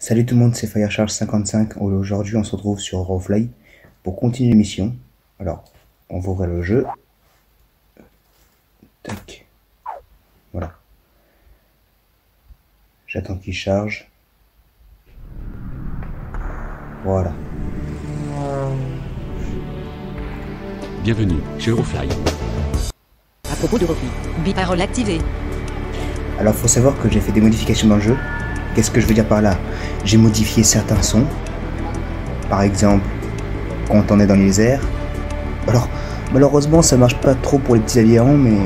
Salut tout le monde, c'est Firecharge55. Aujourd'hui, on se retrouve sur Eurofly pour continuer l'émission. Alors, on va ouvrir le jeu. Tac. Voilà. J'attends qu'il charge. Voilà. Bienvenue chez Eurofly. À propos d'Eurofly, biparole activé. Alors, faut savoir que j'ai fait des modifications dans le jeu. Qu'est-ce que je veux dire par là? J'ai modifié certains sons. Par exemple, quand on est dans les airs. Alors, malheureusement, ça marche pas trop pour les petits avions, mais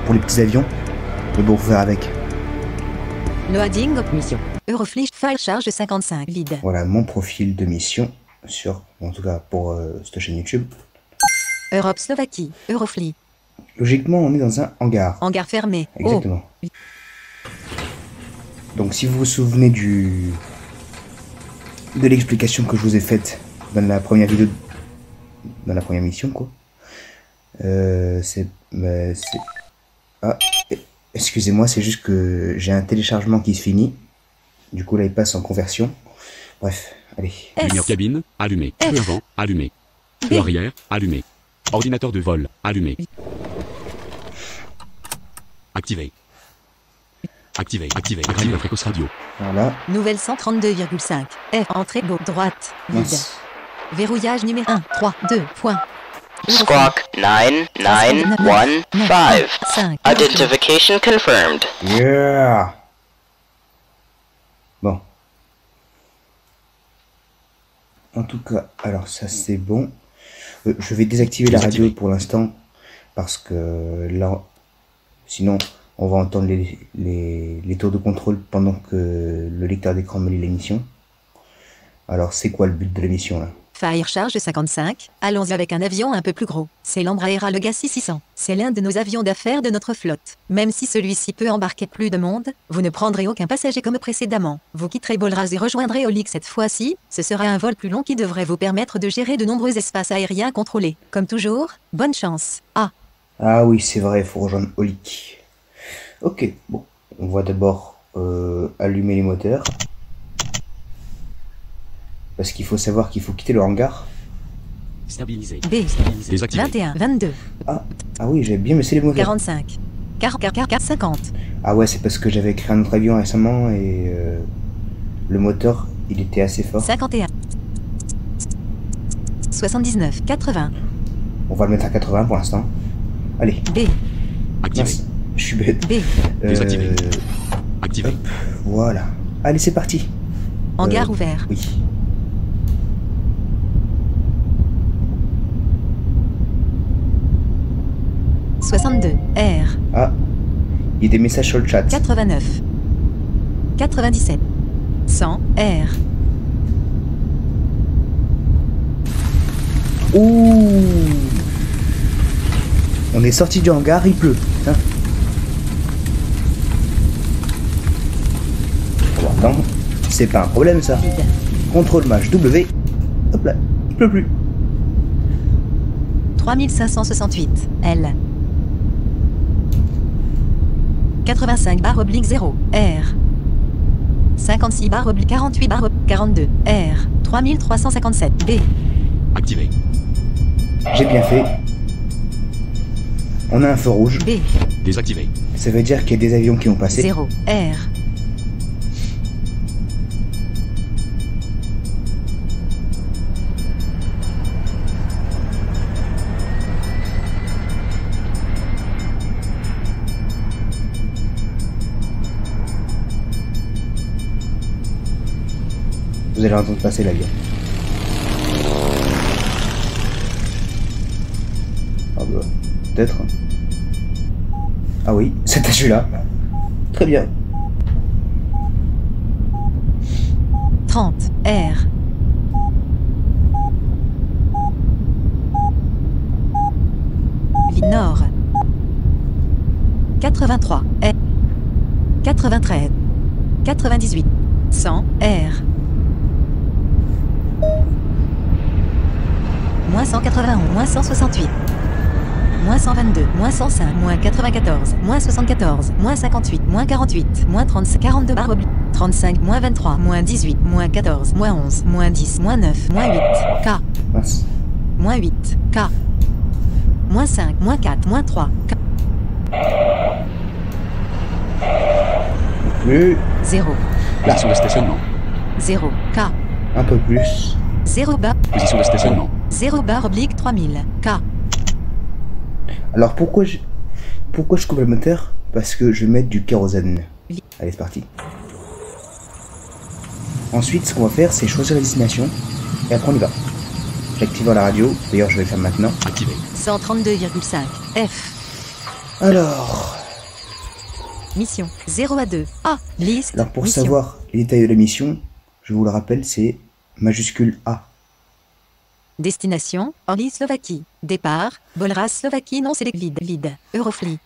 pour les petits avions. Mais bon, faut faire avec. Loading mission. Eurofly Firecharge 55 vide. Voilà mon profil de mission sur, en tout cas pour cette chaîne YouTube. Europe Slovaquie. Eurofly. Logiquement, on est dans un hangar. Hangar fermé. Exactement. Oh. Donc, si vous vous souvenez de l'explication que je vous ai faite dans la première vidéo, dans la première mission, quoi. Ah, excusez-moi, c'est juste que j'ai un téléchargement qui se finit. Du coup, là, il passe en conversion. Bref, allez. Lumière cabine, allumée. Feu avant, allumé. Feu arrière, allumé. Ordinateur de vol, allumé. Activé. Activé. Radio précoce radio. Voilà. Nouvelle 132,5. F. Entrée gauche droite. Vide. Mince. Verrouillage numéro 1, 3, 2, point. Squawk 9915. 5. Identification confirmed. Yeah. Bon. En tout cas, alors ça c'est bon. Je vais désactiver la radio pour l'instant parce que là, sinon on va entendre les tours de contrôle pendant que le lecteur d'écran me lit l'émission. Alors c'est quoi le but de l'émission là? Firecharge 55, allons-y avec un avion un peu plus gros. C'est l'Embraer Legacy 600. C'est l'un de nos avions d'affaires de notre flotte. Même si celui-ci peut embarquer plus de monde, vous ne prendrez aucun passager comme précédemment. Vous quitterez Bolraz et rejoindrez Olik cette fois-ci. Ce sera un vol plus long qui devrait vous permettre de gérer de nombreux espaces aériens contrôlés. Comme toujours, bonne chance. Ah oui, c'est vrai, il faut rejoindre Olik. Ok, bon, on va d'abord allumer les moteurs. Parce qu'il faut savoir qu'il faut quitter le hangar. Stabilisé. B. Désactivé. 21, 22, Ah oui, j'avais bien laissé les moteurs. 45, 50. Ah ouais, c'est parce que j'avais créé un autre avion récemment et le moteur, il était assez fort. 51, 79, 80. On va le mettre à 80 pour l'instant. Allez. B. Activé. Mince, je suis bête. B. Désactivé. Activé. Hop, voilà. Allez, c'est parti. Hangar ouvert. Oui. « 62, R, Ah, il y a des messages sur le chat. 89, 97, 100, R, Ouh. On est sorti du hangar, il pleut. Hein. Bon, attends, c'est pas un problème ça. vide. Contrôle maj W. Hop là, il pleut plus. 3568, L, 85/0, R, 56/48/42, R, 3357, B, Activé. J'ai bien fait. On a un feu rouge. B, Désactivé. Ça veut dire qu'il y a des avions qui ont passé. 0, R, Vous allez entendre passer l'avion. Ah bah, peut-être. Ah oui, c'est celui-là. Très bien. 30, R, Ville Nord, 83, R, 93, 98, 100, R, moins 191, moins 168, moins 122, moins 105, moins 94, moins 74, moins 58, moins 48, moins 35, 42 barre oblique, 35, moins 23, moins 18, moins 14, moins 11, moins 10, moins 9, moins 8, K, Mince. moins 8, K, moins 5, moins 4, moins 3, K, Plus. 0, Position de stationnement. 0, K, Un peu plus. 0 bar, Position de stationnement. 0 barre oblique 3000, K, Alors pourquoi je coupe le moteur? Parce que je vais mettre du kérosène. Oui. Allez, c'est parti. Ensuite, ce qu'on va faire, c'est choisir la destination. Et après, on y va. J'active la radio. D'ailleurs, je vais le faire maintenant. Activé. 132,5, F, Alors, mission, 0 à 2, A, liste, alors pour mission. savoir les détails de la mission, je vous le rappelle, c'est majuscule A. Destination, Orly, Slovaquie. Départ, Bolras, Slovaquie, non select vide, Eurofly.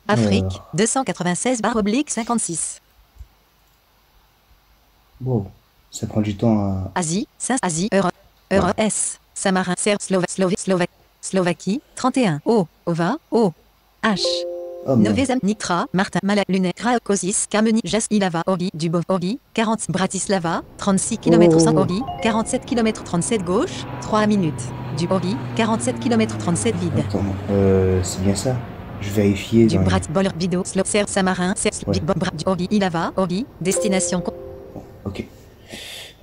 Afrique, Alors. 296 barre oblique 56. Wow, ça prend du temps à... Asie, Asie, Europe, S. Samarin, Slovaquie, 31. O, Ova, O. H. Oh merde. Novezam, Nitra, Martin, Mala, Lunet, Krakosis, Kameni, Jas, Ilava, Ori, Dubov, Ori, 40, Bratislava, 36 km 100 Ori, 47 km 37 gauche, 3 minutes. Du Ori, 47 km 37 vide. Attends, c'est bien ça. Je vais vérifier Du dans... Brat, Boller, Bido, Slow, Ser, Samarin, Ser, Ouais. Big Bob, Brat, du Ori, Ilava, Ori, destination. Ok.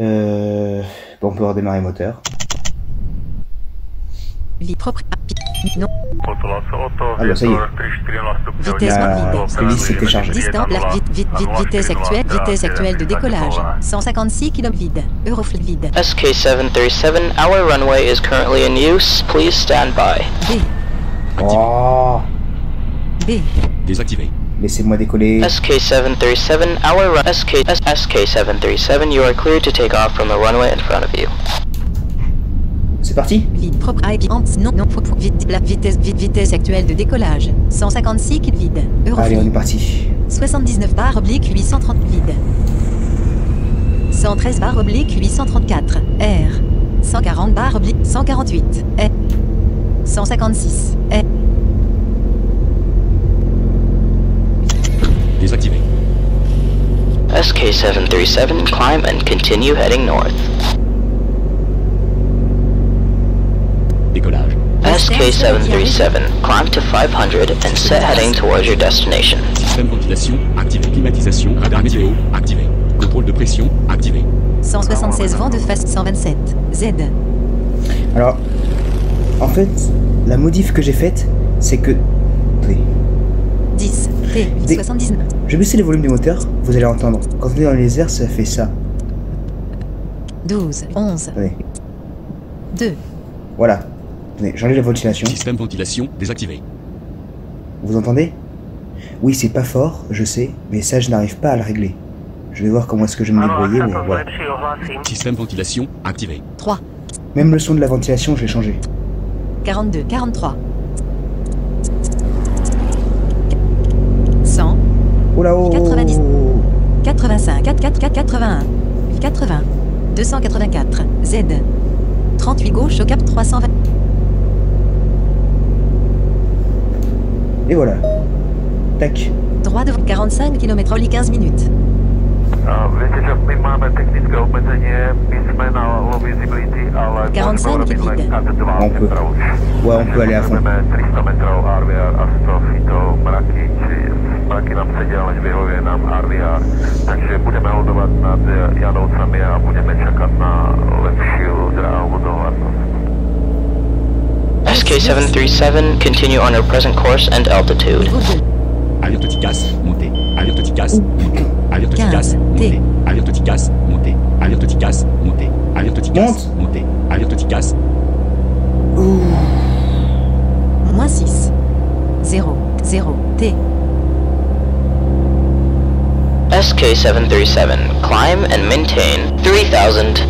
Bon, on peut redémarrer le moteur. Vie propre, non, Ah bah ça y est. vitesse La rapide. police s'est téléchargée. Distance, vitesse actuelle de décollage. 156 km vide. Eurofly vide. SK737, our runway is currently in use. Please stand by. B, Oh, B, Désactivé. laissez-moi décoller. SK737, SK737, you are cleared to take off from the runway in front of you. C'est parti. vide propre vitesse actuelle de décollage. 156 km vide. Allez, on Eurofly. est parti. 79 barre oblique 830 vide. 113 barre oblique 834 R. 140 barre oblique 148 E. 156 E. Désactivé. SK737, climb and continue heading north. Décollage. SK737, climb to 500 and set heading towards your destination. Système ventilation activé. Climatisation. Radar météo activé. Contrôle de pression activé. 176 vent de face 127 Z. Alors, en fait, la modif que j'ai faite, c'est que... Attendez. 10 T Des- 79 Je vais baisser le volume du moteur, vous allez entendre. Quand on est dans les airs, ça fait ça. 12 11 Attendez. 2 Voilà. Attendez, j'enlève la ventilation. Système ventilation désactivé. Vous entendez? Oui, c'est pas fort, je sais, mais ça, je n'arrive pas à le régler. Je vais voir comment est-ce que je vais me débrouiller, mais voilà. Système ventilation activé. 3 Même le son de la ventilation, je l'ai changé. 42 43 100 Oh là oh 90. 85 44 81 80 284 Z 38 gauche au cap 320 Et voilà. Tac. droit de 45 km Oli 15 minutes. Viete, že my máme technické obmedzenie písmena low visibility, ale 45 môžeme robiť vide. len nad 2 On peut. metrov. Ouais, on peut aller à fond. Potrebujeme 300 metrov RVR a 100 feetov mraky, či mraky nám sedia, len vyhovuje nám RVR. Takže budeme holdovať nad Janovcami a budeme čakať na lepšiu dráhovú dohľadnosť. SK737, continue on your present course and altitude. Niveau 2 Alerte TICAS montée. Alerte TICAS montée. Alerte 15, TICAS montée. Alerte TICAS montée. Alerte TICAS montée. Alerte TICAS montée. Alerte TICAS. moins 6 0 0 T SK737, climb and maintain 3000.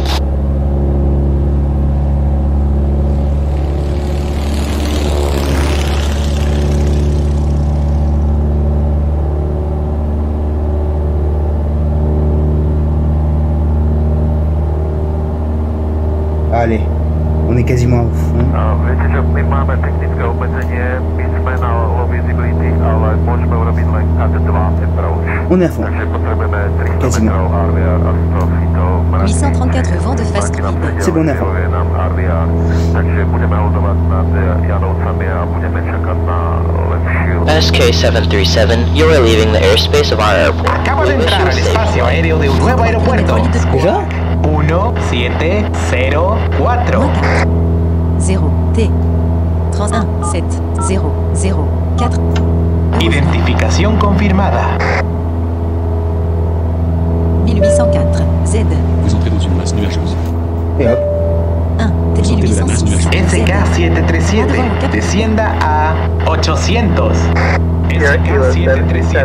quasiment au fond. Viete, že my máme technické obmedzenie, my sme na low visibility, ale môžeme urobiť len cut 2 approach. On est à fond. Takže potrebujeme 300 Quasiment. metrov RVR a 100 feetov mraky. 834 vent de face Mraky nám vide. C'est bon, on est à fond. vyhovuje nám RVR, takže budeme holdovať nad Janovcami a budeme čakať na lepšiu. SK-737, you are leaving the airspace of our airport. Acabo de We wish entrar you al safe espacio flight. aéreo de un nuevo aeropuerto. Déjà 1704. 0 T 31 7 0 0 4 Identificación confirmada. 1804 Z Vous entrez dans une masse nuageuse. Et hop. 1 T Vous sortez de la masse 1806 nuageuse. SK-737, descienda a 800. SK-737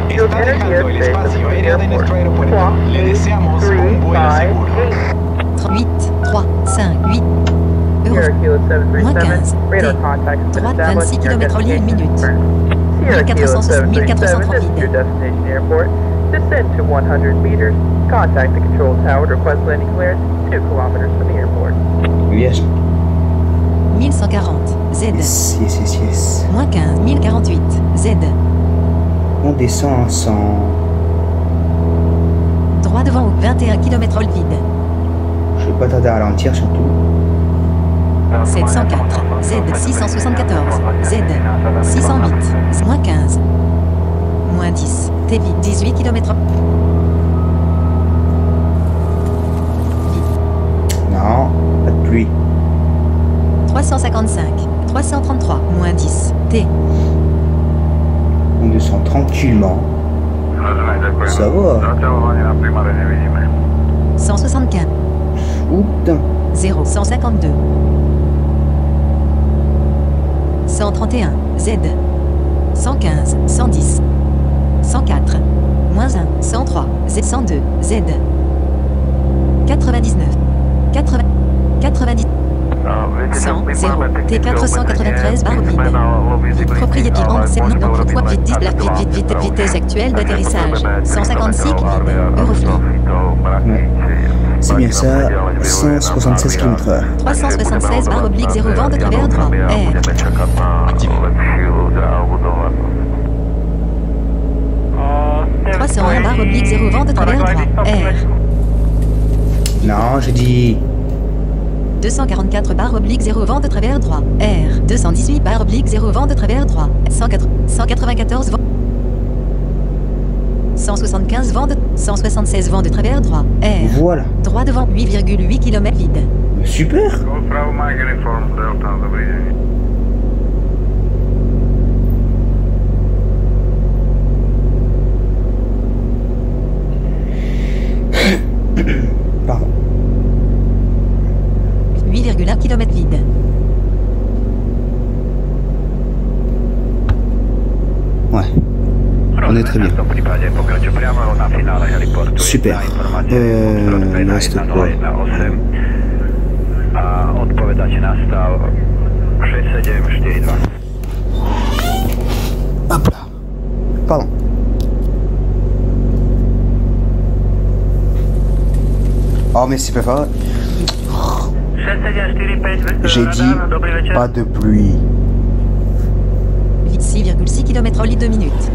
está dejando el espacio aéreo de nuestro aeropuerto. Le deseamos un vuelo seguro. 8 3 5 8 Moins 15 T droite 26 km en ligne minute 1430 vide Descend to 100 meters. Contact the control tower to request landing clearance 2 kilometers from the airport. Yes. 1140 Z Yes, yes, yes, yes. Moins 15 1048 Z On descend en 100. Droit devant au 21 km all vide Je vais pas tarder à ralentir surtout. 704 Z 674 Z 608 Moins 15 Moins 10 T vide 18 km Non, pas de pluie. 355 333 Moins 10 T On descend tranquillement. Ça va. Zaťahovanie na primare nevidíme. 175 Ouh putain. 0 152 131 Z 115 110 104 moins 1 103 Z 102 Z 99 80 90 100 0 T 493 barre vide propriété en c'est notre poids vitesse actuelle d'atterrissage 156 vide Euroflot Ouais. C'est bien ça. 176 km/h. 376 barre oblique 0 vent de travers droit R Budeme čakať na lepšiu budovanu. 301 barre oblique 0 vent de travers droit R Non, j'ai dit. 244 barre oblique 0 vent de travers droit R 218 barre oblique 0 vent de travers droit 194 vent 175 vent de 176 vent de travers droit R Voilà. droit devant 8,8 km vide Super. Bravo Mike, Uniform Delta, dobrý deň. Pardon. 8,1 km vide Ouais. On est très bien. Super. Il reste quoi? A odpovedať na stav 6742. Hop là. Pardon. Oh mais c'est pas vrai. J'ai dit pas de pluie. vide 6,6 km en ligne 2 minutes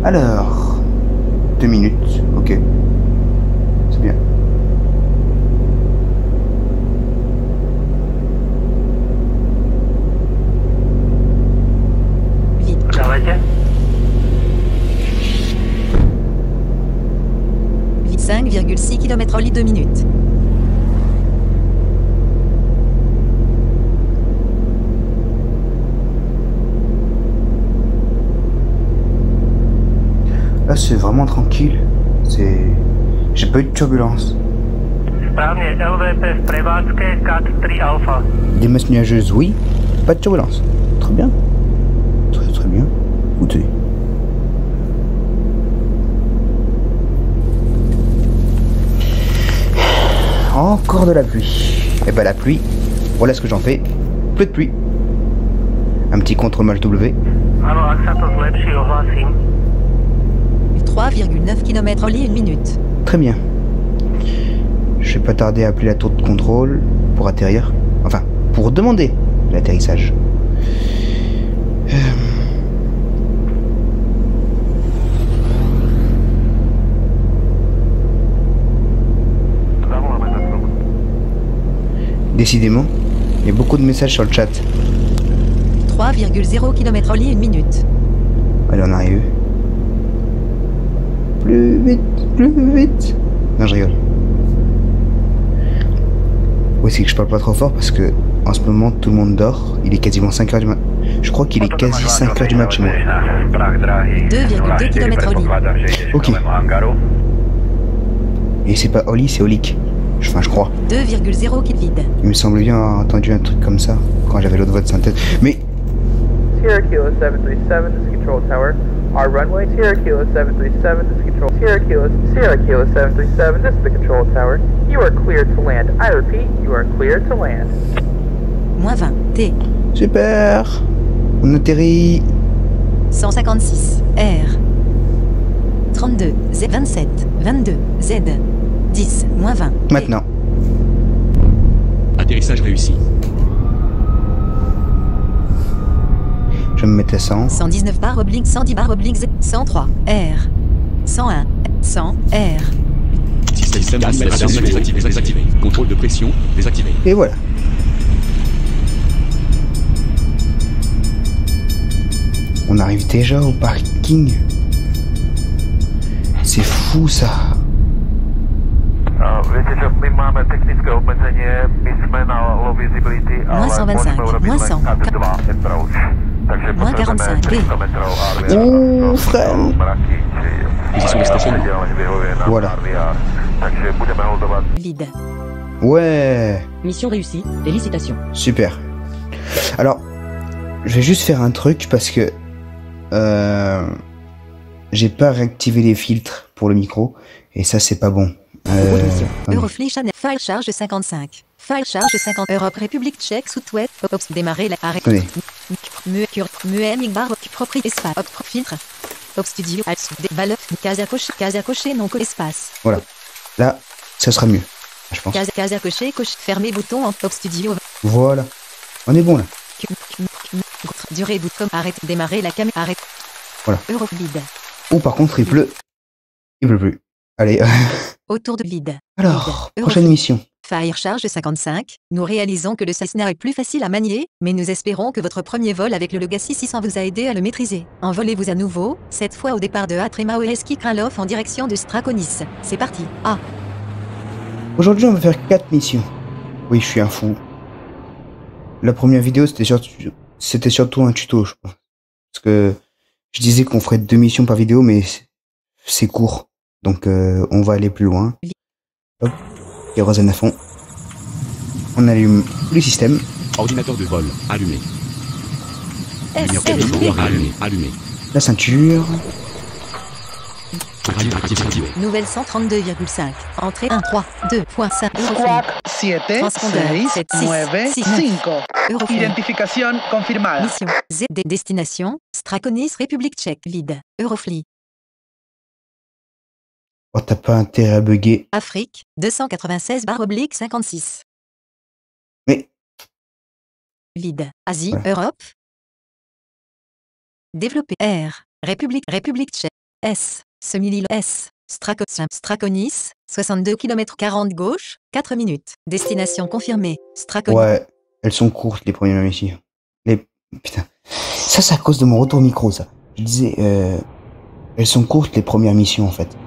Alors, 2 minutes, ok. C'est bien. vide vide 5,6 km en ligne 2 minutes Là, c'est vraiment tranquille. C'est... J'ai pas eu de turbulence. Správne, LVP v prevádzke, CAT 3 Alpha. Des masses nuageuses, oui. Pas de turbulence. Très bien. Très très bien. Écoutez. Encore de la pluie. Et ben la pluie, voilà ce que j'en fais. Peu de pluie. Un petit contrôle W. Áno, ak sa to zlepší, ohlasím. 3,9 km en ligne 1 minute Très bien. Je vais pas tarder à appeler la tour de contrôle pour atterrir. Enfin, pour demander l'atterrissage. Décidément, il y a beaucoup de messages sur le chat. 3,0 km Oli 1 minute. Allez, on arrive. Plus vite, plus vite. Non, je rigole. Oui, c'est que je parle pas trop fort parce que en ce moment tout le monde dort. Il est quasiment 5h du mat. Je crois qu'il est quasi 5h du mat chez moi. 2,2 km Oli. Ok. Et c'est pas Oli, c'est Olik. Enfin, je crois. 2,0 km vide. Il me semble bien avoir entendu un truc comme ça quand j'avais l'autre voix de synthèse. Mais Sierra Kilo 737, this is Control Tower. Our runway, Sierra Kilo 737, this is Control. Sierra Kilo 737, this is the Control Tower. You are cleared to land. I repeat, you are cleared to land. Moins 20. T. super. On atterrit. 156. R. 32. Z. 27. 22. Z. 10. Moins 20. T. Maintenant. Atterrissage réussi. Je me mettais 100. 119 barre oblique 110 barre oblique Z. 103. R. 101. 100. R. Système d'accélération désactivé. Contrôle de pression désactivé. Et voilà. On arrive déjà au parking. C'est fou ça. Viete, že my máme technické obmedzenie, my sme na low visibility, ale môžeme urobiť len cut 2 approach. Takže potrebujeme 300 metrov RVR. frère. Mraky, či napředělení vyhovuje nám Voilà. RVR. Takže budeme holdovat. Vide. Ouais. Mission réussie, félicitations. Super. Alors, je vais juste faire un truc parce que j'ai pas réactivé les filtres pour le micro et ça c'est pas bon. Eurofly Channel. File charge 55. File charge 50. Europe République Tchèque Southwest. Ops démarrer la arrêt. Attendez. Muem Igbar propriété espace. Op filtre. Op studio. Valeur. Case à cocher non espace. Voilà. Là, ça sera mieux. Je pense. Case à cocher fermé bouton en Op studio. Voilà. On est bon là. Durée bout comme arrête démarrer la caméra arrête. Voilà. Europe vide. Oh par contre il pleut. Il pleut plus. Allez. Autour de vide. Alors, Vide. prochaine mission. Fire charge 55. Nous réalisons que le Cessna est plus facile à manier, mais nous espérons que votre premier vol avec le Legacy 600 vous a aidé à le maîtriser. Envolez-vous à nouveau, cette fois au départ de Hatrema Oeski Kralov en direction de Strakonis. C'est parti. A. Aujourd'hui on va faire 4 missions. Oui, je suis un fou. La première vidéo c'était surtout un tuto, je pense. Parce que je disais qu'on ferait 2 missions par vidéo, mais c'est court. Donc on va aller plus loin. Hop, kérosène à fond. On allume le système. Ordinateur de vol allumé. Lumière téléphone allumé. La ceinture. Radio activé. Nouvelle 132,5. Entrée 1 3 2.5. Squawk 7 Transpondeur 6 7 6 9 6 5. Eurofly. Identificación confirmada. Mission. Z. Destination. Strakonis République Tchèque. Vide. Eurofly. Oh, t'as pas intérêt à bugger. Afrique. 296 barre oblique 56. Mais Vide. Asie. Voilà. Europe. Développé. R. République Tchèque. S. Semi-Lilo. S. Strakonis. 62 km 40 gauche. 4 minutes. Destination confirmée. Strakonis. ouais, elles sont courtes les premières missions. Putain. Ça c'est à cause de mon retour micro ça. Je disais elles sont courtes les premières missions en fait.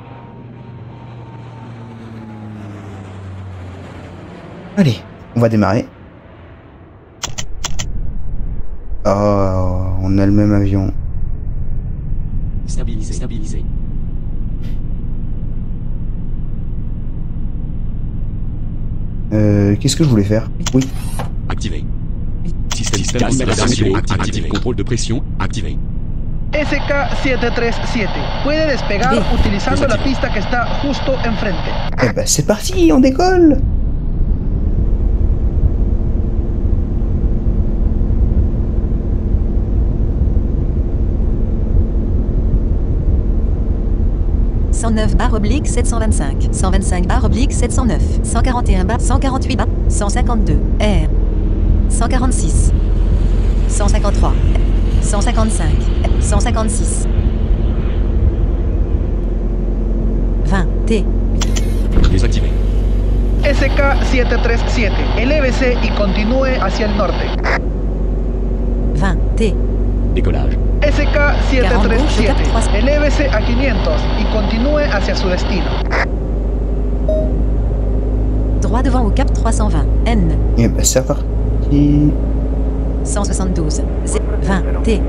Allez, on va démarrer. Oh, on a le même avion. Stabilisé. Qu'est-ce que je voulais faire? Oui. Activé. Système d'accélération activé. Contrôle de pression activé. SK-737 puede despegar B. utilizando la pista que está justo enfrente. Eh ben c'est parti, on décolle. 109/725, 125/709, 141/148, 152, R, 146, 153, 155, 156, 20, T. Désactivé. SK-737, elévese y continúe hacia el norte. 20, T. Décollage. SK-737, elévese a 500 y continúe hacia su destino. Droit devant au cap 320, N. Et ben c'est parti. 172, 20, T.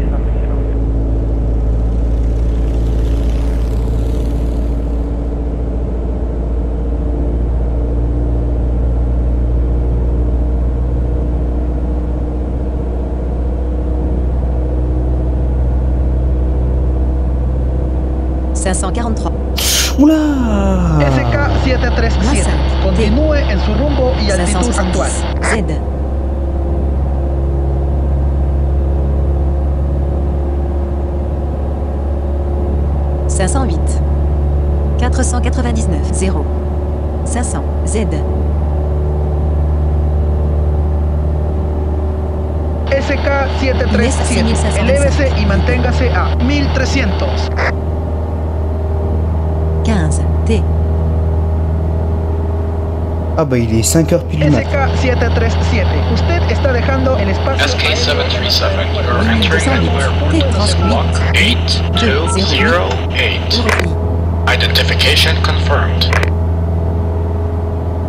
Oula. SK-737, continúe en su rumbo y altitud 570, actual. Z. « 508 499 0 500 Z. SK-737, elévese y manténgase a 1300. 15 T. Ah bah il est 5h pile du matin. SK-737, usted está dejando el espacio. SK-737, you're entering an airport block 8208. Identification confirmed.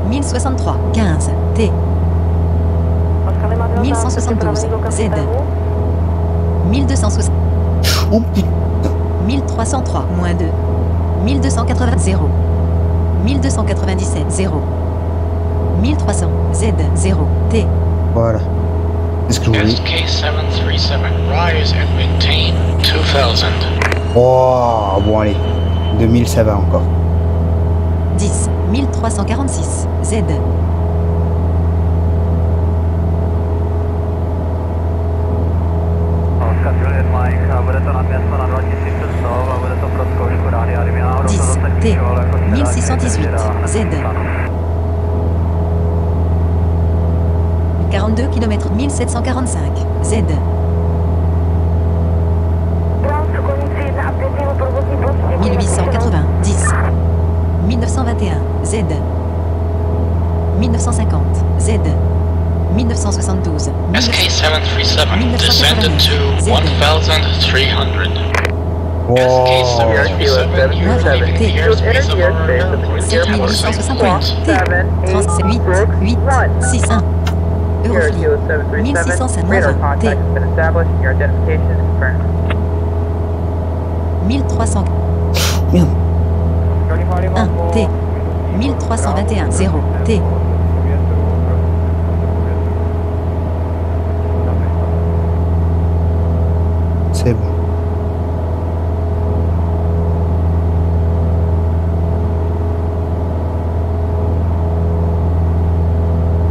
1063 15 T. 1172 Z. 1260 Oh putain. 1303 moins 2 1280 0 1297 0 1300 Z 0 T. Voilà. Est-ce que vous voyez? SK-737, rise and maintain 2000. Oh bon allez. 2000 ça va encore. 10 1346 Z. T 1618 Z. 42 km 1745 Z. 1880 10 1921 Z. 1950 Z. 1972 SK-737 descended to 1300. Oh. SK-737, you're leaving the airspace of our airport. 7861 T 38 8 600 Euroflix 1605 Radar T contact has been established and your identification is confirmed. 1300 Merde. 1 T 1321 0 T. C'est bon.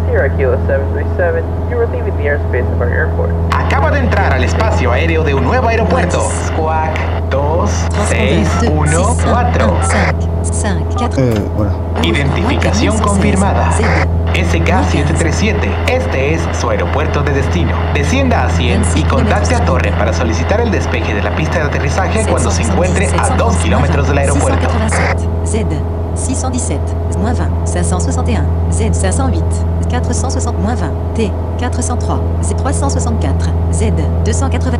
Sierra Kilo 737, you are leaving the airspace of our airport. Acaba de entrar al espacio aéreo de un nuevo aeropuerto. Squawk 2614. 5 4 Voilà. Identificación confirmada. SK-737, este es su aeropuerto de destino. Descienda a 100 y contacte a Torre para solicitar el despegue de la pista de aterrizaje cuando se encuentre a 2 kilómetros del aeropuerto. 687 Z 617 moins 20 561 Z 508 460 moins 20 T 403 Z 364 Z 280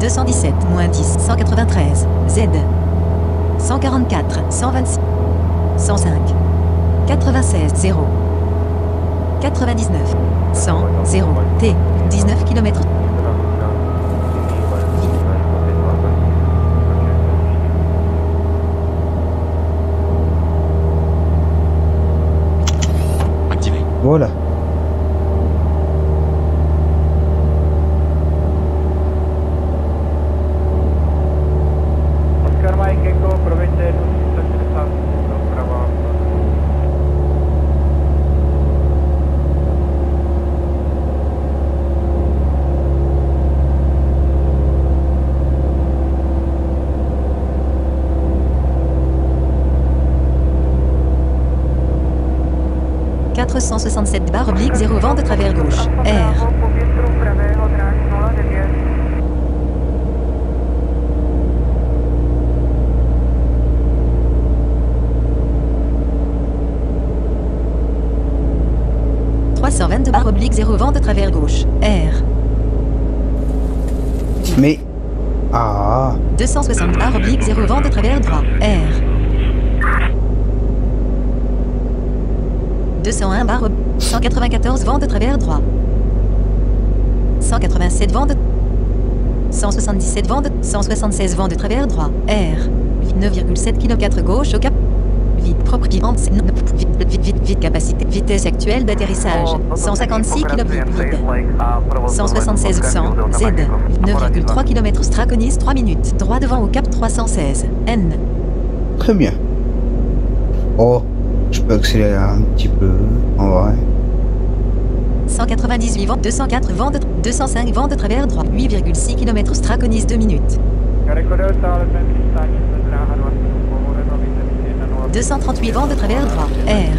217 moins 10 193 Z 144 126 105 96 0 99 100 0 T 19 km. Activé. Voilà. Oscar Mike Echo, aproveche el 160 doprava. 467/0 vent de travers gauche. R. (322/0 vent de travers gauche. R. Mais... Ah... 260/0 vent de travers droit. R. 194 vent de travers droit. 187 vent de... 177 vent de... 176 vent de travers droit. R. 9,7 km gauche au cap. Vide propre vide capacité. Vitesse actuelle d'atterrissage. 156 km vide. 176 100 Z. 9,3 km Straconis 3 minutes. Droit devant au cap 316. N. Très bien. Oh, je peux accélérer un petit peu, en vrai. 198 vent, 204 vent de... 205 vent de travers droit. 8,6 km Straconis 2 minutes. 238 vent de travers droit. R.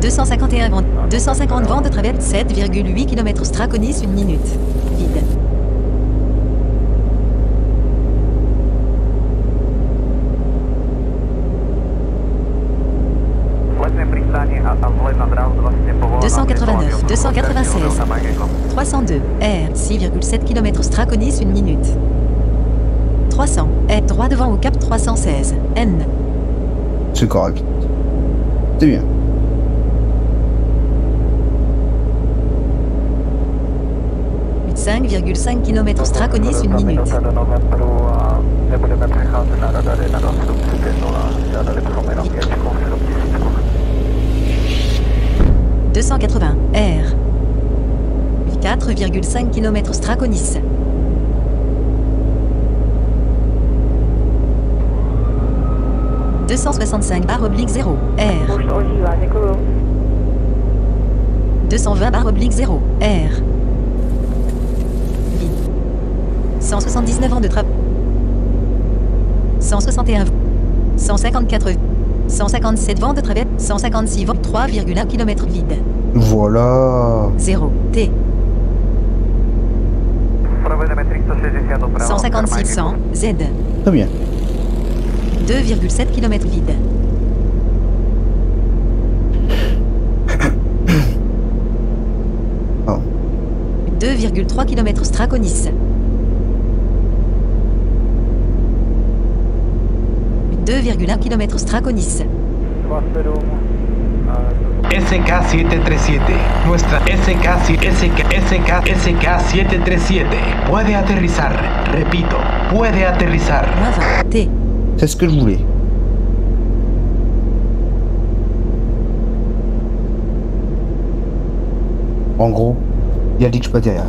251 vent. 250 vent de travers. 7,8 km Straconis 1 minute. Vide. « 289, 296, 302, R, 6,7 km Straconis 1 minute. 300, R, droit devant au cap 316, N. » C'est correct. C'est bien. « 5,5 km Straconis 1 minute. 280, R. 4,5 km Straconis. 265/0, R. 220/0, R. 179 vent de trappe. 161, 154, 157 vent de travers, 156 vent, 3,1 km vide. Voilà. 0, T. 156 100, Z. Très bien. 2,7 km vide. Oh. 2,3 km Straconis. 2,1 km Straconis. SK-737. Nuestra SK-737 puede aterrizar. Repito, puede aterrizar. -20, T. C'est ce que je voulais. En gros, il a dit que je peux atterrir.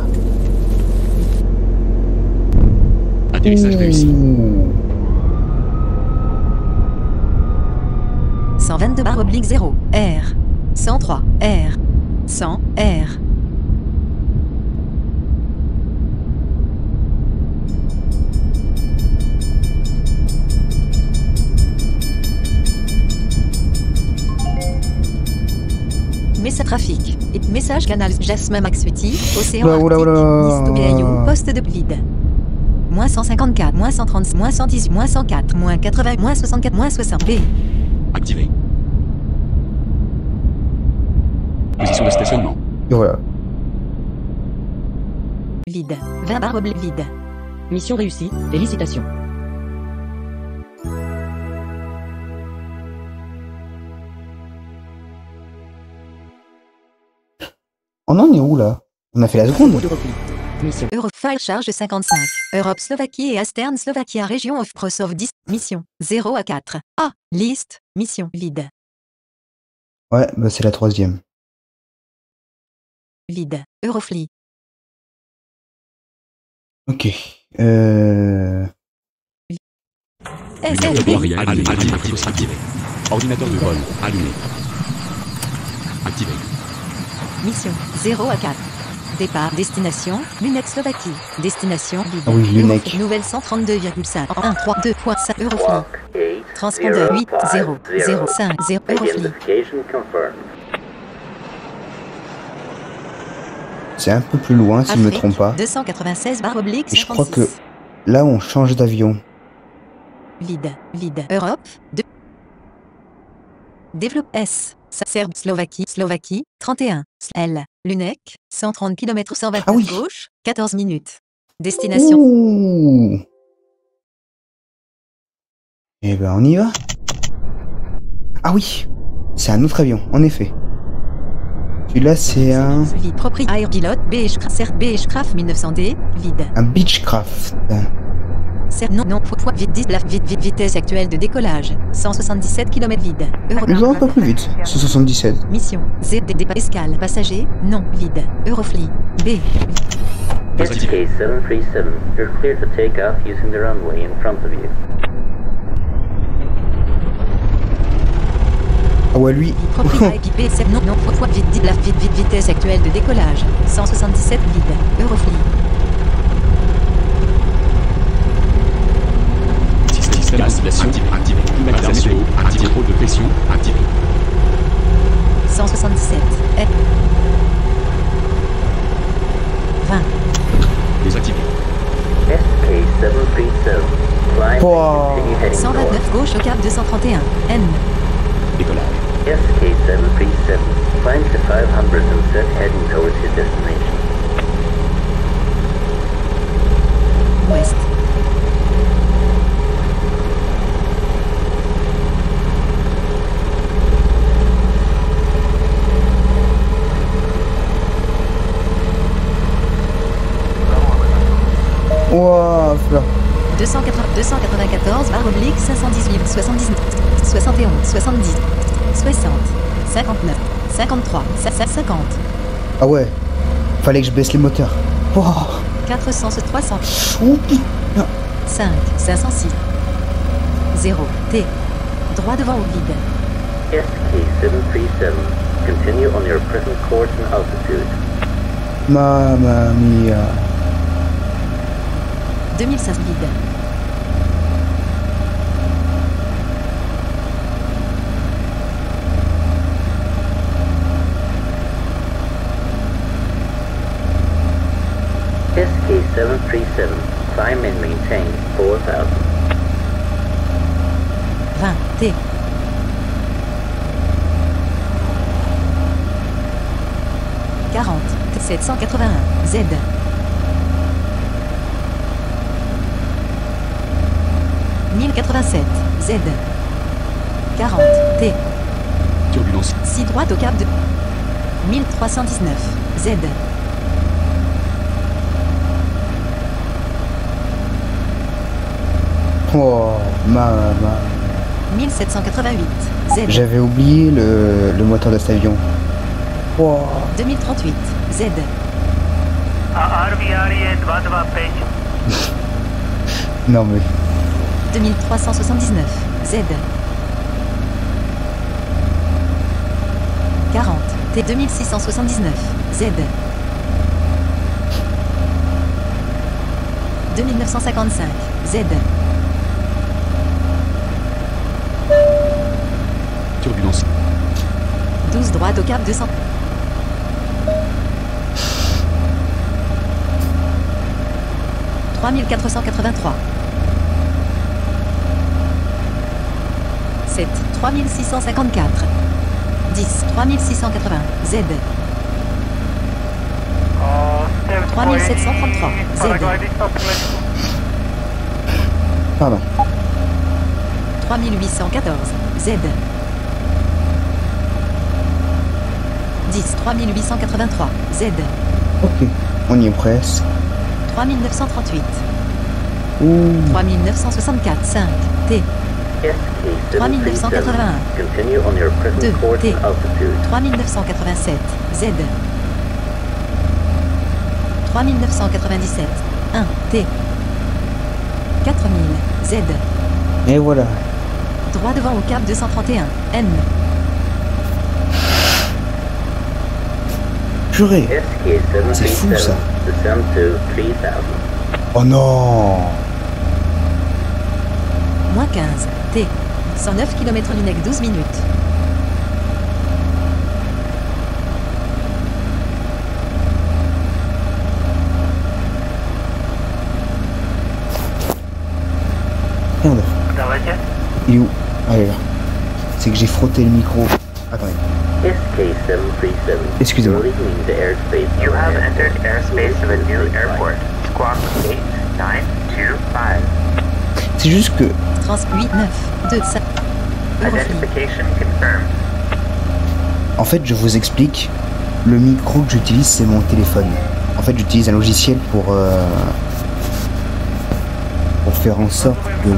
Atterrissage réussi. 122/0, R. 103, R. 100, R. Message trafic. Message canal Jasmin Maxuti, Océan Arctique, Nice Tobiayo, poste de vide. Moins 154, moins 130, moins 118, moins 104, moins 80, moins 64, moins 60 B. Activé. Position de stationnement. Et voilà. Vide. 20/0 vide. Mission réussie, félicitations. On en est où là? On a fait la seconde. Mission. Eurofile charge 55. Europe Slovaquie et Astern Slovaquia région of Prosov 10. Mission 0 à 4. A. Liste. Mission vide. Ouais, bah c'est la troisième. Vide. Eurofly. Ok. SFB. Activé. Ordinateur de vol allumé. Activé. Mission 0 à 4. Départ, destination, Lunec Slovaquie. Destination vide. Ah oui, Lunec. Nouvelle 132,5. 132.5 Eurofly. Transpondeur 80050 Eurofly. C'est un peu plus loin si je ne me Afrique, trompe pas. 296 /56. Et je crois que là on change d'avion. Vide. Europe, 2. Développe S. Serbe, Slovaquie, 31. L. Lunec, 130 km 129 gauche, 14 minutes. Destination. Ouh. Eh ben on y va. Ah oui, c'est un autre avion, en effet. Celui-là c'est un... Airpilot, Beechcraft 1900D, vide. Un Beechcraft. Vitesse actuelle de décollage, 177 km vide. Je vais un peu plus vite, 177. Mission, ZDD escale, passager, non, vide. Eurofly, B. SK 737, you're clear to take off using the runway in front of you. Ah ouais, lui. Vitesse actuelle de décollage, 177 vide. Eurofly. Système activé. Climatisation activé. Contrôle de pression activé. 177. F. 20. Désactivé. SK 737, climb and continue heading 129 gauche au cap 231. N. Décollage. SK 737, climb to 500 and set heading towards your destination. Ouest. Ouah, là. 294 /518 79 71 70 60 59 53 50 Ah ouais, fallait que je baisse les moteurs. Ouah. 400 300 Oh putain. 5 506 0 T droit devant au vide. SK 737, continue on your present course and altitude. Mamma mia. 2500 vide. SK 737, climb and maintain 4000. 20 T 40 781 Z 1087 Z 40 T Turbulence. 6 droite au cap de 1319 Z Oh, mamma. 1788 Z J'avais oublié le moteur de cet avion. Wow. 2038 Z RVR je 225. Non mais... 2379 Z 40 T 2679 Z 2955 Z Turbulence. 12 droite au cap 200 3483 7 3654 10 3680 Z 3733 Z Pardon. 3814 Z 10 3883 Z Ok, on y est presque. 3938 Ouh. 3964 5 T SK 3981 continue on your present 2 course T and altitude. 3987 Z 3997 1 T 4000 Z Et voilà. droit devant au cap 231 N Purée. SK C'est fou, 737, ça. descend to 3000. Oh non. moins 15 T 109 km Lunec 12 minutes. Merde. Давайте. Il est où? Allez là. C'est que j'ai frotté le micro. Attendez. SK-737. Excusez-moi. You're leaving the airspace. You have entered airspace of a new airport. Squawk 8925. C'est juste que... Trans 8, 9, 2, 5. Identification confirmed. En fait, je vous explique. Le micro que j'utilise, c'est mon téléphone. En fait, j'utilise un logiciel pour faire en sorte que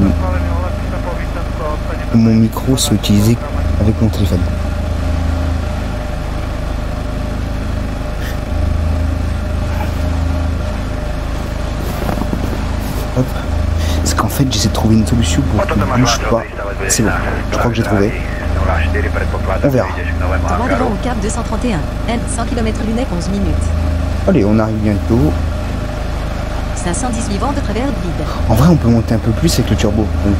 mon micro soit utilisé avec mon téléphone. Hop. Parce qu'en fait, j'essaie de trouver une solution pour qu'il ne bouge pas. C'est bon, je crois que j'ai trouvé. On verra. Droit devant au cap 231. N 100 km Lunec 11 minutes. Allez, on arrive bientôt. 518 vents de travers vide. En vrai, on peut monter un peu plus avec le turbo. Donc,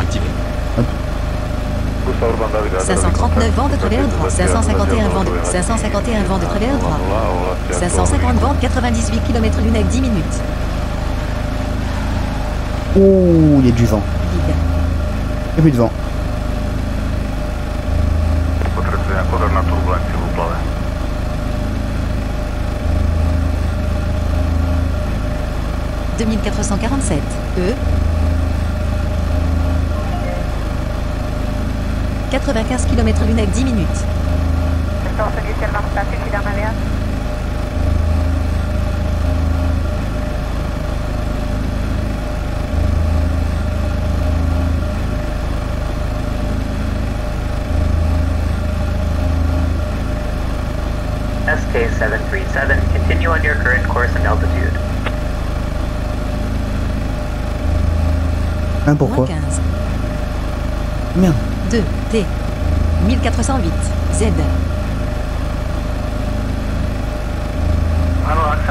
hop. 539 vents de travers droit. 551 vents de travers droit. 550 vents de 98 km Lunec 10 minutes. Oh, il y a du vent. Vide. Il y a plus de vent. Potvrzujem pozor na turbulenciu v úplave. « 2447. E. 95 km Lunec 10 minutes. SK-737, continue on your current course and altitude. Hein, pourquoi? Moins 15. Merde. 2. T. 1408. Z.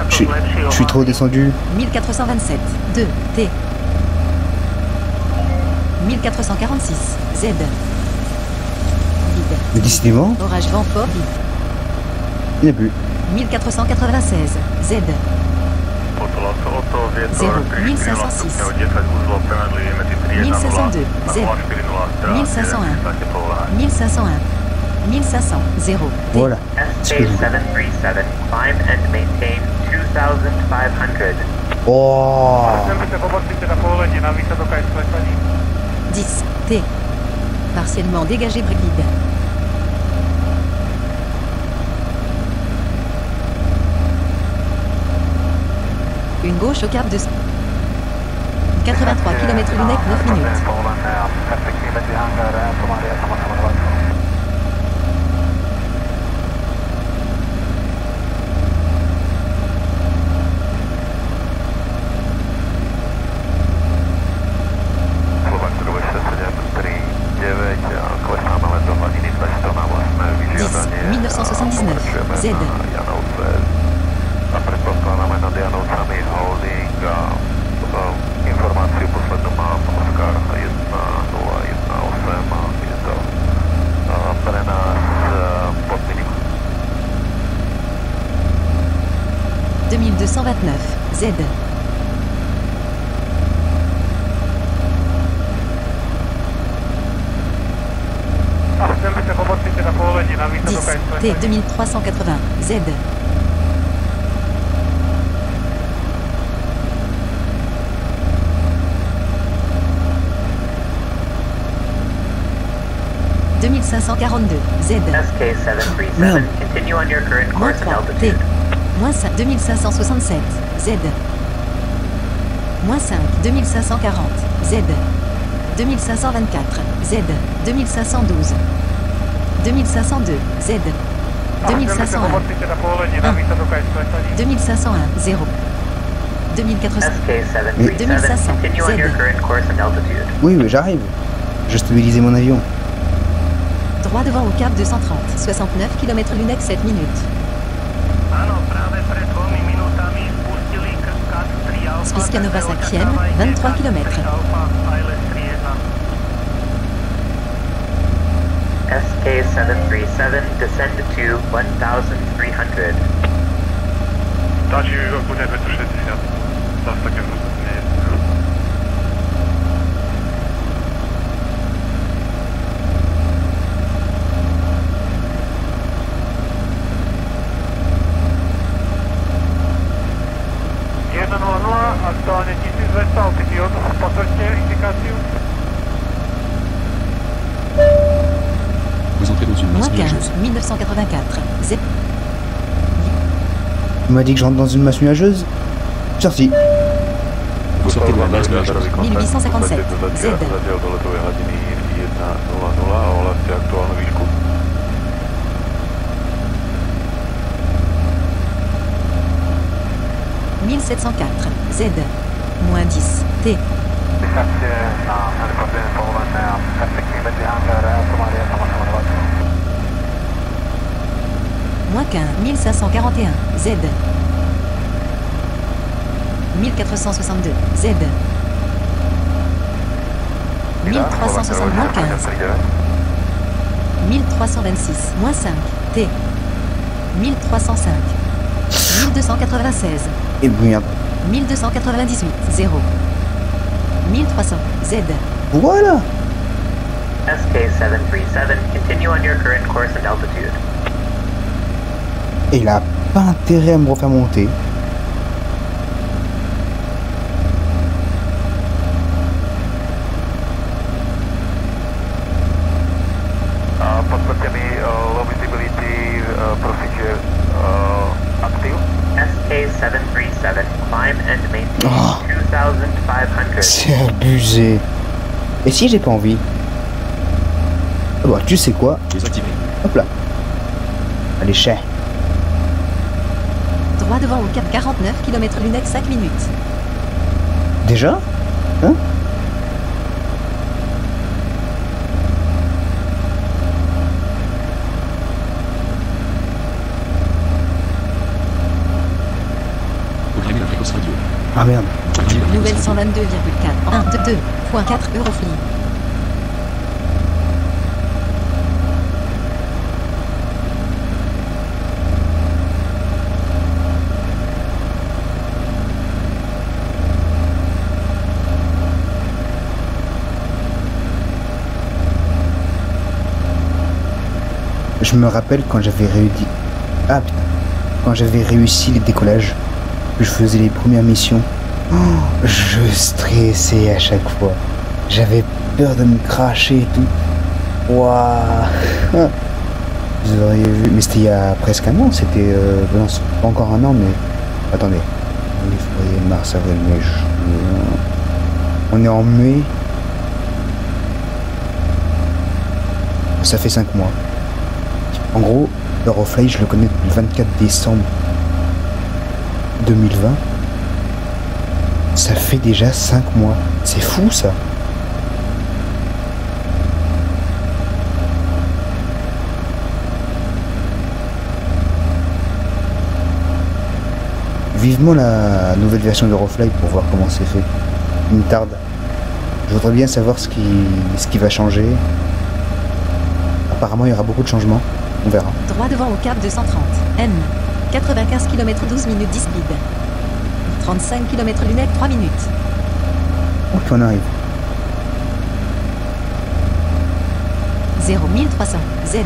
Je suis trop descendu. 1427. 2. T. 1446. Z. Vide. Mais décidément, Orage vent fort vide. il n'y a plus. 1496. Z. 0. 1506. 1502. Z. 1501. 1501. 1500. 0. Voilà. SK-737, climb and maintain 2500. Oh. 10. T. Partiellement dégagé vide. Une gauche au cap de 83 km Lunec 9 minutes. « 1979. Z. A predpokládáme nad Janovcami holding a informáciu poslednú mám Oscar 1018 a je to pre nás pod minimum. 2229. Z. T 2380. Z. 2542. Z. SK-737, continue on your current Moins course and 3. T. altitude. Moins 5. 2567. Z. Moins 5. 2540. Z. 2524. Z. 2512. 2502. Z. 2501. 2501. 0. 2400. SK-737, 2500. continue on your Z. current course and altitude. Oui, mais j'arrive. Je stabilisais mon avion. Droit devant au cap 230. 69 km Lunec 7 minutes. Spiskanova 5e, 23 km. SK737, descend to 1300. Stačí kľudne 260. Zas také hrozné nie je. Aktuálne 1200 altitud, potvrďte indikáciu. Vous entrez dans une masse Moins 15, nuageuse. 1984. Z. On m'a dit que je rentre dans une masse nuageuse. Sorti. Vous sortez de la masse nuageuse. 1857. Z. Zatiaľ do letovej hladiny 1:00 a ohláste aktuálnu výšku. – 1704. Z. Moins 10. T. Wystarczy na helikopterze położone na perspektywie będzie hangar Somalia samochodowa. Moins 15, 1541. Z. 1462. Z. 1360. Moins 15. 1326. Moins 5. T. 1305. 1296. Et merde. 1298. 0. 1300. Z. Voilà. SK737, continue on your current course and altitude. Et il a pas intérêt à me refaire monter. Potvrďte mi low visibility procedure active. SK737, climb and maintain 2500. C'est abusé. Et si j'ai pas envie? Bah, tu sais quoi? Désactivé. Hop là. Allez, cher. Droit devant au cap 49 km lunettes 5 minutes. Déjà? Hein? Programmez la fréquence radio. Ah merde. Activez la Nouvelle fréquence radio. 122,4. 122.4 Euroflix. Je me rappelle quand j'avais réussi. Ah putain. Quand j'avais réussi les décollages, que je faisais les premières missions. Oh, je stressais à chaque fois. J'avais peur de me cracher et tout. Waouh. Vous auriez vu. Mais c'était il y a presque un an. C'était. Non, c'est pas encore un an, mais. Attendez. Février, mars, avril, mai, juin. On est en mai. Ça fait 5 mois. En gros, Eurofly, je le connais depuis le 24 décembre 2020. Ça fait déjà 5 mois. C'est fou ça. Vivement la nouvelle version d'Eurofly pour voir comment c'est fait. Il me tarde. Je voudrais bien savoir ce qui va changer. Apparemment, il y aura beaucoup de changements. On verra. Droit devant au cap 230. N. 95 km 12 minutes 10 speed. 35 km lunettes 3 minutes. Ok, on arrive. 01300. Z.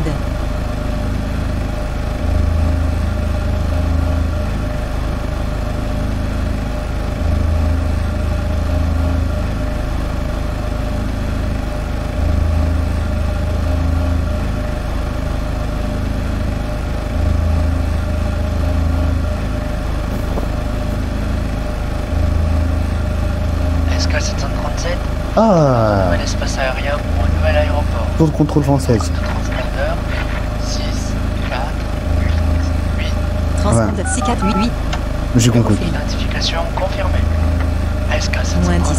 SK737, Ah, nouvel espace aérien pour un nouvel aéroport. tour de contrôle française. Transpondeur 6, 4, 8, 8. Transpondeur 6 4 8 8. J'ai compris. Identification confirmée. SK737, Moins 10. vous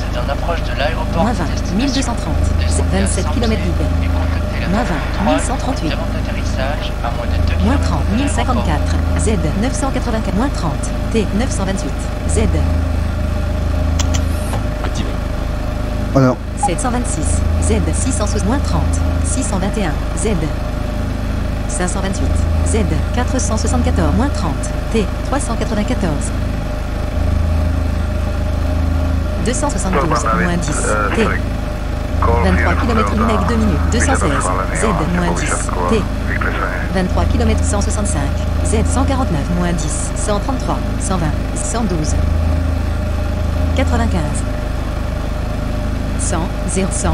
êtes en approche de l'aéroport Moins de 20. destination. 1230. Descendez à 27 Saint-Cloud km libre. et contactez la Moins 20. terminale 1138. demande d'atterrissage à moins de 2 Moins km 30. de l'aéroport. 1054. Z. 984. Moins 30. T. 928. Z. Activé. Oh non. 726, Z 660 moins 30, 621, Z 528, Z 474 moins 30, T 394, 272 moins 10, T 23 km Lunec 2 minutes, 216, Z moins 10, T 23 km 165, Z 149 moins 10, 133, 120, 112, 95, 100, 0, 100,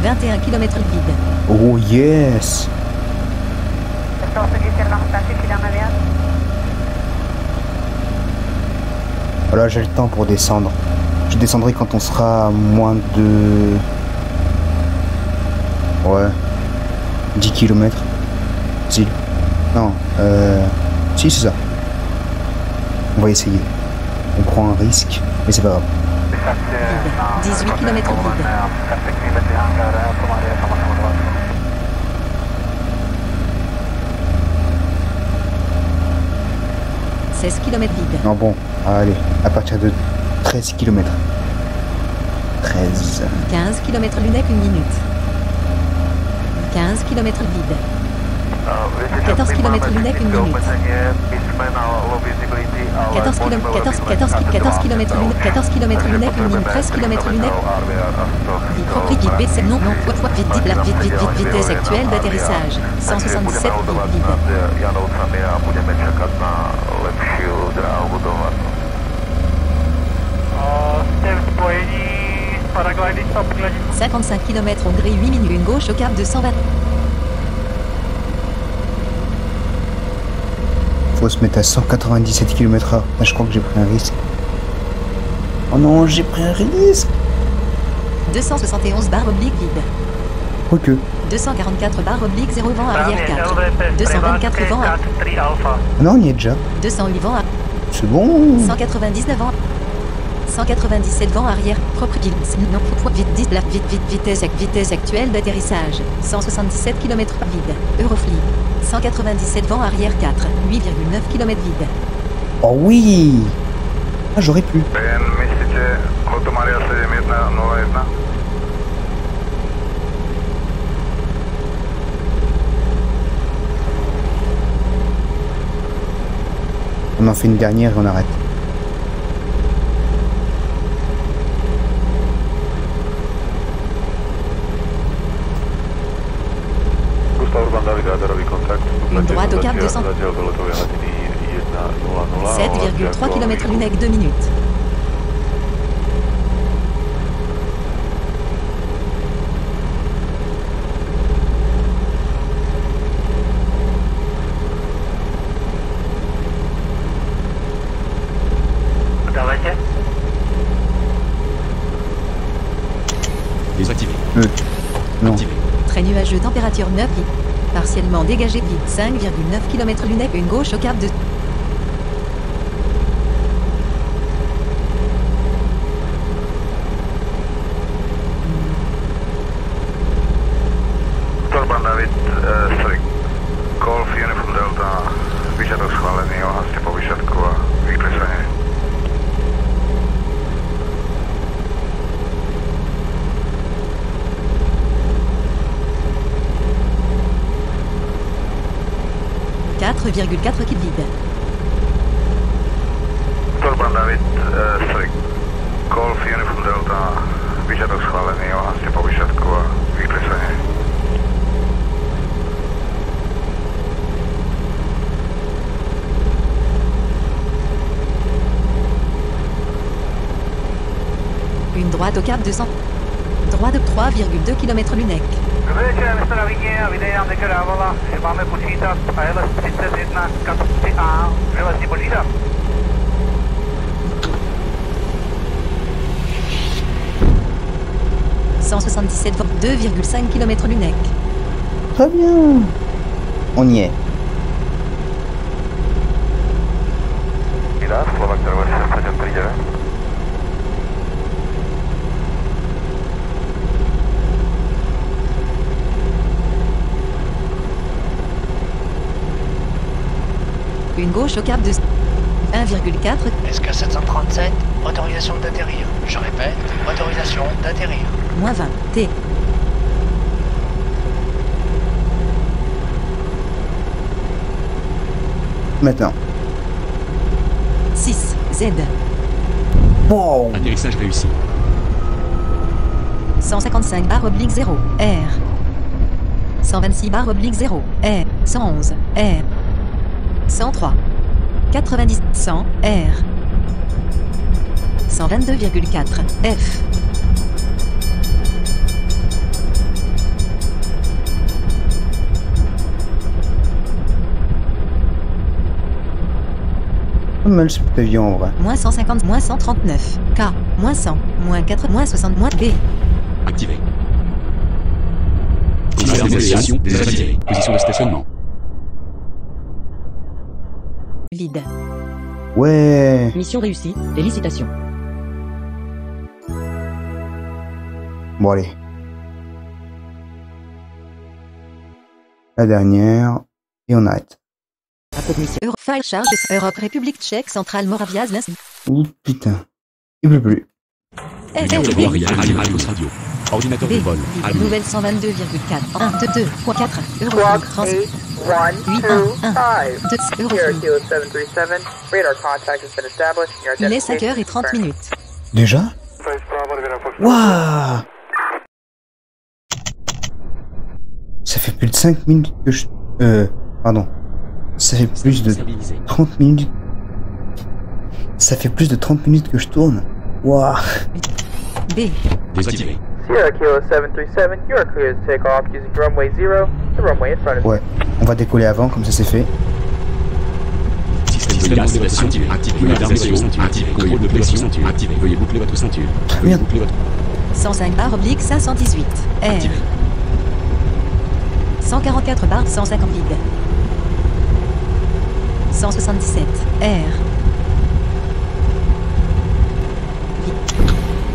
21 km vide. Oh yes. Voilà, j'ai le temps pour descendre. Je descendrai quand on sera à moins de... Ouais. 10 km. Si. Non, si, c'est ça. On va essayer. On prend un risque, mais c'est pas grave. 18 km vide. 16 km vide. Non bon, allez, à partir de 13 km. 13. 15 km Lunec 1 minute. 15 km vide. 14 km Lunec 1 minute. 14 km Lunec 1 minute. 13 km Lunec. Vite, baissez, non, vite, vitesse actuelle d'atterrissage. 177 vide. Janoucami a budeme čekat na lepšiu dráhu budovat. Jste v spojení s paragliding stop 55 km Hongrie 8 minutes. Une gauche au cap de 120. Faut se mettre à 197 km/h. Là, je crois que j'ai pris un risque. Oh non, j'ai pris un risque. 271 barre oblique vide. Ok. 244 barre oblique 0 vent arrière 4. 224 vent à... Non, on y est déjà. 208 vent à... C'est bon. 199 vent. 197 vent arrière. Propre guide. Non, vitesse actuelle d'atterrissage. 177 km vide. Eurofly. 197 vent arrière 4. 8,9 km vide. Oh oui. Ah, j'aurais pu. On en fait une dernière et on arrête. Une droite au cap 200. 7,3 km Lunec 2 minutes. Désactivé. Non. Activé. Très nuageux, température 9 vide. Partiellement dégagé vide. 5,9 km Lunec. Une gauche au cap de... Torban David, sorry. Golf Uniform Delta, výsledok schválený, ohlaste po výsledku a vyklesanie. ,4 kg vide. Torban David, sorry. Golf Uniform Delta, výsledok schválený, ohlaste po výsledku a vyklesanie. Une droite au cap 200. Droite de 3,2 km Lunec. Večer, Mr. Avině a videj nám nekerávala, že máme počítat ILS 31 kapacity A, železní počítat. « 177 2,5 km Lunec. Très bien. On y est. Slovak Tower 739. Une gauche au cap de 1,4 SK 737 Autorisation d'atterrir. Je répète, autorisation d'atterrir. Moins 20, T. Maintenant. 6, Z. Wow. Atterrissage réussi. 155 /0, R. 126 /0, R. 111, R. 103. 90, 100, R. 122,4, F. Pas mal ce pavillon en vrai. Moins 150, moins 139, K. Moins 100, moins 4, moins 60, moins B. Activé. Système de navigation désactivé. Position de stationnement. Vide. Ouais. Mission réussie. Félicitations. Bon allez. La dernière. Et on arrête. File charge Europe République Tchèque Centrale Moravia Zlins. Ouh putain. Il pleut plus. Numéro arrière, Alpos Radio. Ordinateur de vol. Allumé. Nouvelle 122,4. 1, 2, 2, 3, 4. Squawk Trans. 8, 1, 2, 5. 2, Sierra Kilo 737. Radar contact has been established. Your Il est 5 identification h 30 confirmed. minutes. Déjà? Waouh! Ça fait plus de 5 minutes que je... Pardon. Ça fait plus de 30 minutes... Ça fait plus de 30 minutes que je tourne. Waouh! B. Désactivé. Sierra Kilo 737, you are clear to take off using runway 0, the runway in front of you. Ouais. On va décoller avant, comme ça c'est fait. Système de navigation activé. Climatisation activé. Contrôle de pression activé. Veuillez boucler votre ceinture. Veuillez boucler votre... 105 /518, R. Activé. 144 150 vide. 177, R.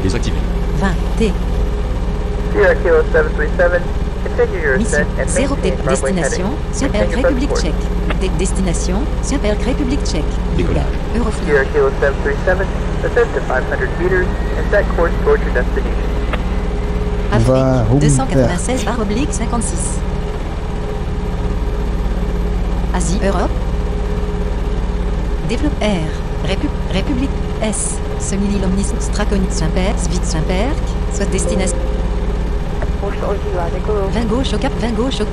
Désactivé. 20, T. Sierra Kilo 737, continue your Mission ascent and 0 T. maintain runway Destination heading. Super Continue République first course. Tchèque. Destination Super République Tchèque. Décollage. Euroflot. Sierra Kilo 737, ascend to 500 meters and set course towards your destination. On va Afrique où 296 /56. Asie, Europe. Développe R. République S. Semili Lomnis Straconis Saint-Père, Svit Saint-Père, soit destination. 20 gauche au cap, 20 gauche au. «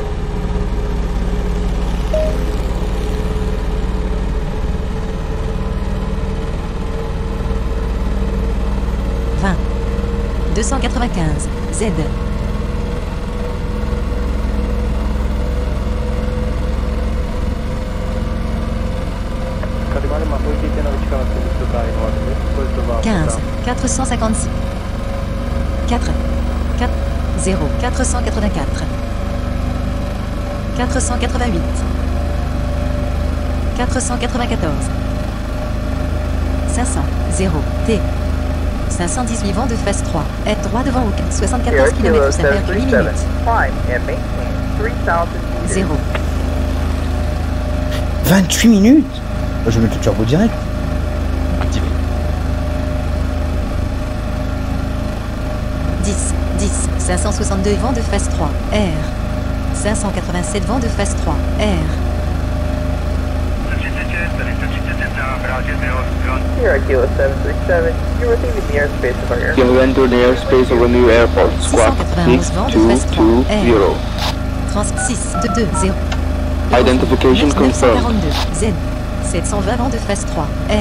20. 295. Z. « 15. 456. 4. 4. 0. 484. 488. 494. 500. 0. T. 518 vent de phase 3. Aide droit devant au 74 km ça perd 8 minutes. Climb and maintain 3000 meters. 0. 28 minutes? Je vais mettre le turbo direct. Activé. 10. 10. 562 vent de phase 3. R. 587 vent de phase 3. R. Sierra Kilo 737, you are leaving the airspace of our airport. You have entered the airspace of a new airport. Squawk 6220. 36 2 0. Identification confirmed. 942 Z. 720 vent de phase 3. R.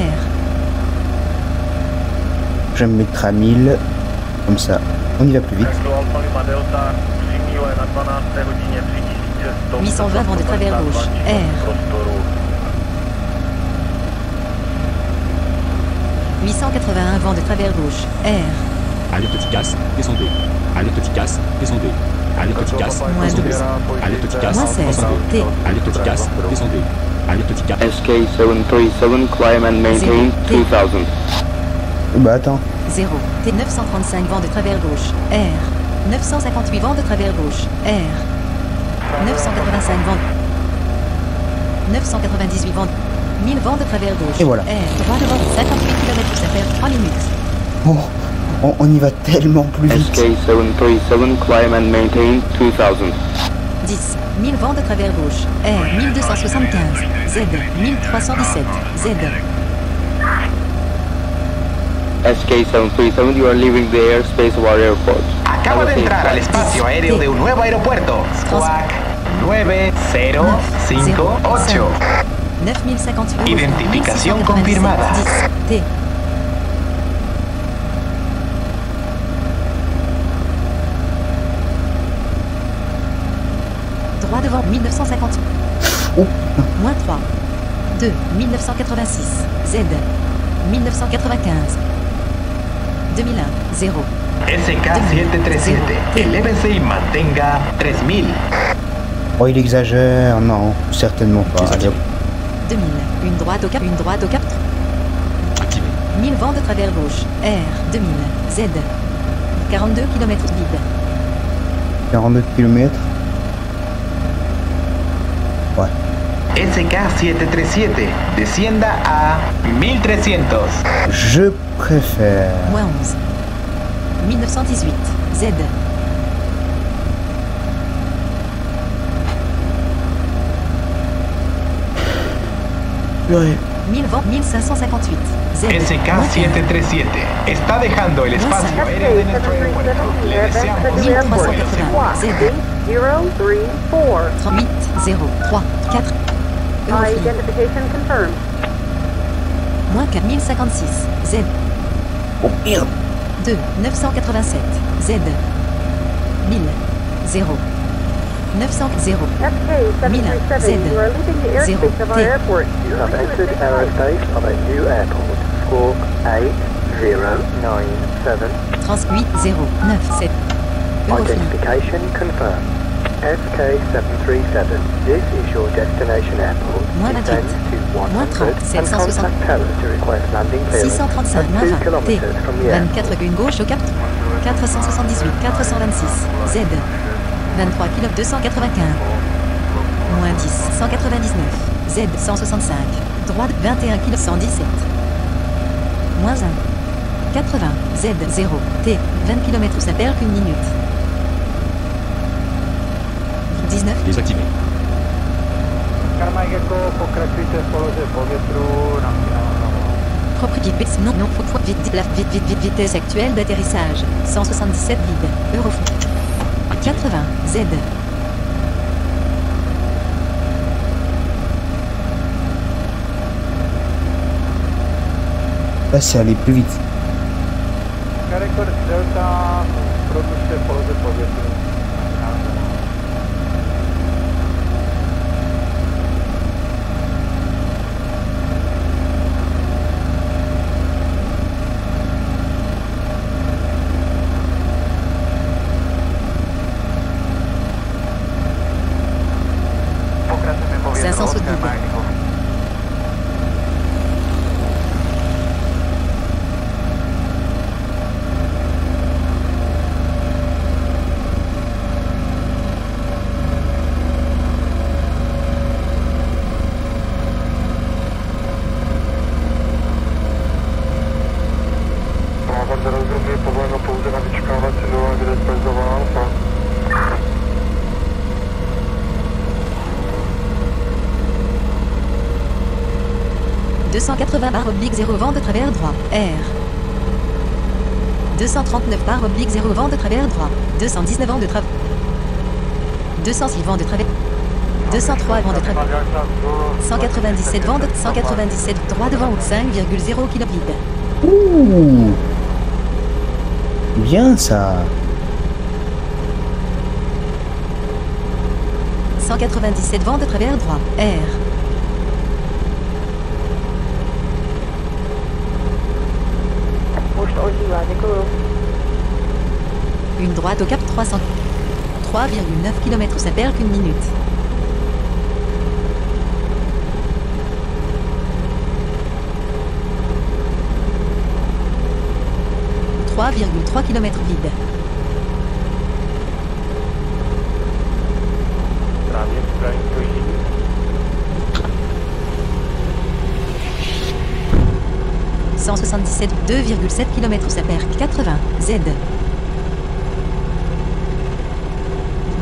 Je vais me mettre à 1000. Comme ça, on y va plus vite. 820 vent de travers gauche. R. 881 vent de travers gauche. R. Alerte Ticas, descendez. Alerte Ticas, descendez. Alerte Ticas, Moins 12. descendez. Alerte Ticas, Moins 16. descendez. T. Alerte Ticas, descendez. Alerte Ticas. SK737, climb and maintain 2000. Bah attends. 0. T 935 vent de travers gauche. R. 958 vent de travers gauche. R. 985 vent. 998 vent. 1000 vents de travers gauche. Et voilà. Droit devant 58 km, ça perd 3 minutes. Oh, on y va tellement plus vite. SK737, climb and maintain 2000. 10. 1000 vents de travers gauche. R 1275. Z 1317. Z. SK737, you are leaving the airspace of our airport. Acaba de entrar al espacio aéreo de un nuevo aeropuerto. Squawk 9058. 9058. Identificación confirmada. 10. T. Droit devant 1950. Oh. Moins 3. 2. 1986. Z. 1995. 2001. 0. SK737. Elévese y mantenga 3000. Oh, il exagère. Non, certainement pas. Allez, hop. 2000. Une droite au cap. Une droite au cap. Activé. 1000 vents de travers gauche. R 2000. Z. 42 km vide. 42 km. Ouais. SK737. Descienda a 1300. Je préfère. Moins 11. 1918. Z. Ouais. 1000 vents 1558. Z. SK737 está dejando el espacio aéreo de nuestro aeropuerto. Le deseamos 1380. Z. 034. 8 0 3 4. Identification confirmed. Moins 4056. Z. Oh merde. 2 987. Z. 1000. 0. 900 0. 1000 Z. 0 T. You have entered aerospace of a new airport. Squawk 8097. 38 0 9 7. Eurofil. Identification confirmed. SK737. This is your destination airport. Moins 28. Descend to Moins 100 30 and 760. contact Tower to request landing clearance 635 moins at 2 20 T. kilometers from the airport. 24 une gauche au cap. 478 426 Z. 23 km 295. Moins 10 199 Z 165. Droite 21 km 117. Moins 1 80 Z 0 T 20 km ça perd qu'une minute. 19 Désactivé. Karmajeko, pokračujte v poloze po větru na Propriété non non vite vitesse actuelle d'atterrissage 177 vide Eurofond 80 Z. Là, c'est aller plus vite. Karekord Delta, prodlužte v poloze po větru. Pokračujeme po větru. 500 vide. Je povoleno pouze na vyčkávací dole, kde zpezoval. 280/0 vent de travers droit. R. 239/0 vent de travers droit. 219 vent de travers. 206 vent de travers. 203 vent de travers. 197 vent de 197 droit devant 5,0 km vide. Ouh. Bien ça. 197 vent de travers droit. R. Une droite au cap 300. 3,9 km ça perd qu'une minute. « 3,3 km vide. 177, 2,7 km ça perd 80, Z.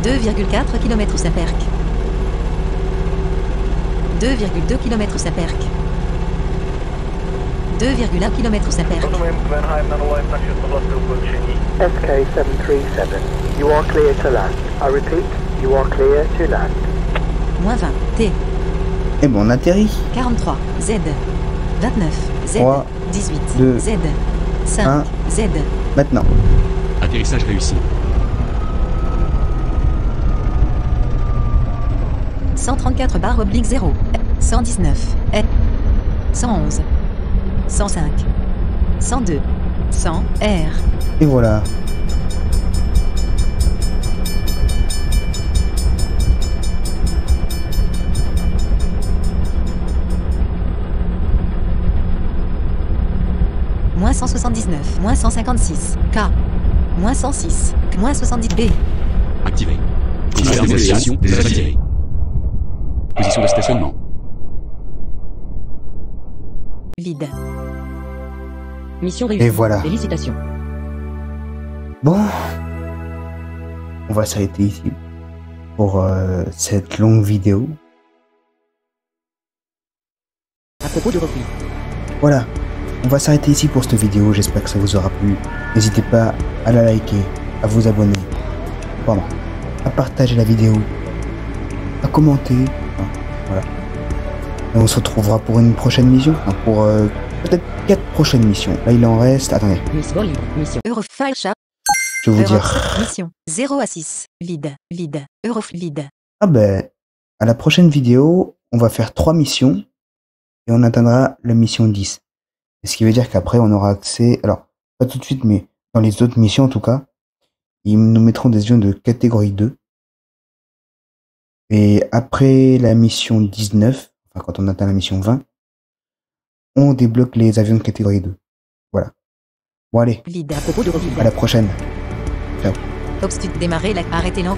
2,4 km ça perd. 2,2 km ça perd. 2,1 km ça perd. SK737, you are clear to land. I repeat, you are clear to land. Moins 20, T. Et bon, on atterrit. 43, Z. 29, Z. 3, 18, 2, Z. 5, 1. Z. Maintenant. Atterrissage réussi. 134/0. 119, 111. 105, 102, 100, R. Et voilà. Moins 179, moins 156, K. Moins 106, moins 70, B. Activé. Considération désactivée. Position de stationnement. Vide. Mission réussie. Et voilà. Félicitations. Bon. On va s'arrêter ici pour cette longue vidéo. À propos de repli. Voilà. On va s'arrêter ici pour cette vidéo. J'espère que ça vous aura plu. N'hésitez pas à la liker, à vous abonner. Pardon. À partager la vidéo. À commenter. Voilà. Et on se retrouvera pour une prochaine mission. Enfin, pour peut-être 4 prochaines missions. Là, il en reste. Attendez. Miss Volley, mission. Eurofile chat. Je vais vous dire. Mission 0 à 6. Vide. Vide. Eurofile. Ah ben, à la prochaine vidéo, on va faire 3 missions. Et on atteindra la mission 10. Et ce qui veut dire qu'après, on aura accès. Alors, pas tout de suite, mais dans les autres missions en tout cas, ils nous mettront des avions de catégorie 2. Et après la mission 19, enfin quand on atteint la mission 20, on débloque les avions de catégorie 2. Voilà. Bon allez, Vide. À propos de repli. à la prochaine. Ciao. Obstud démarrer la. Arrêtez l'en.